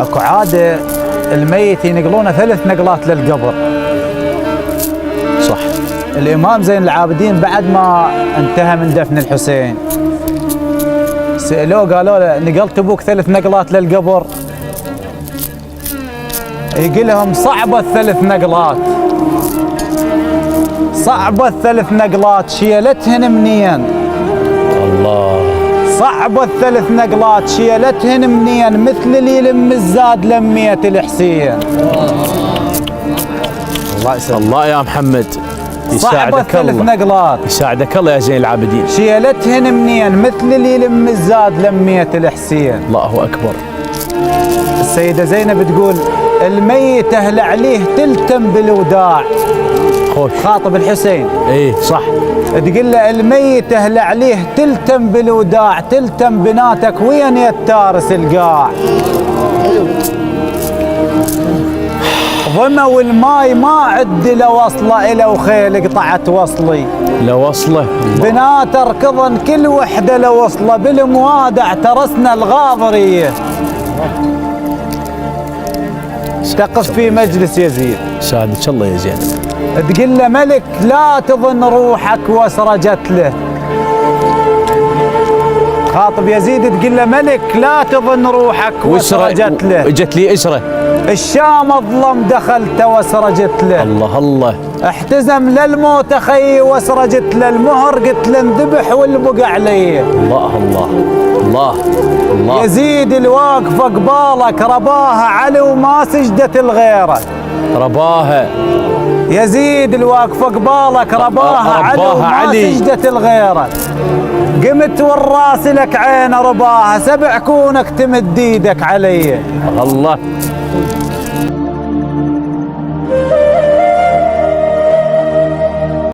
اكو عاده الميت ينقلونه 3 نقلات للقبر. صح. الامام زين العابدين بعد ما انتهى من دفن الحسين سالوه قالوا له نقلت ابوك 3 نقلات للقبر؟ يقول لهم صعبه ال3 نقلات، صعبه ال3 نقلات، شيلتهن منين؟ الله. صعبه ال3 نقلات شيلتهن منين؟ مثل اللي يلم الزاد لمية الحسين. الله يسلمك. الله يا محمد يساعدك الله. صعبة 3 نقلات يساعدك الله يا زين العابدين. شيلتهن منين؟ مثل اللي يلم الزاد لمية الحسين. الله اكبر. السيدة زينب تقول الميت اهل عليه تلتم بالوداع. خوش. خاطب الحسين. ايه صح. تقول له الميت اهل عليه تلتم بالوداع، تلتم بناتك وين يا التارس القاع. ظما والماي ما عد له وصله إله وخيل قطعت وصلي. لو وصله. بنات اركضن كل وحده لو وصله، بالموادع ترسنا الغاضريه. تقف في مجلس يزيد. سعدك الله يا زين. تقول له ملك لا تظن روحك وسرجت له. خاطب يزيد تقول له ملك لا تظن روحك وسرجت له. اجت لي اسره. الشام اظلم دخلت وسرجت له. الله الله. احتزم للموت خي وسرجت له، المهر قلت له انذبح والبقى عليه. الله الله الله الله. يزيد الواقفه قبالك رباها علي وما سجدت الغيره. رباها. يزيد الواقفه قبالك رباها علي وما سجدت الغيره. قمت والراس لك عين رباها، 7 كونك تمد ايدك علي. الله.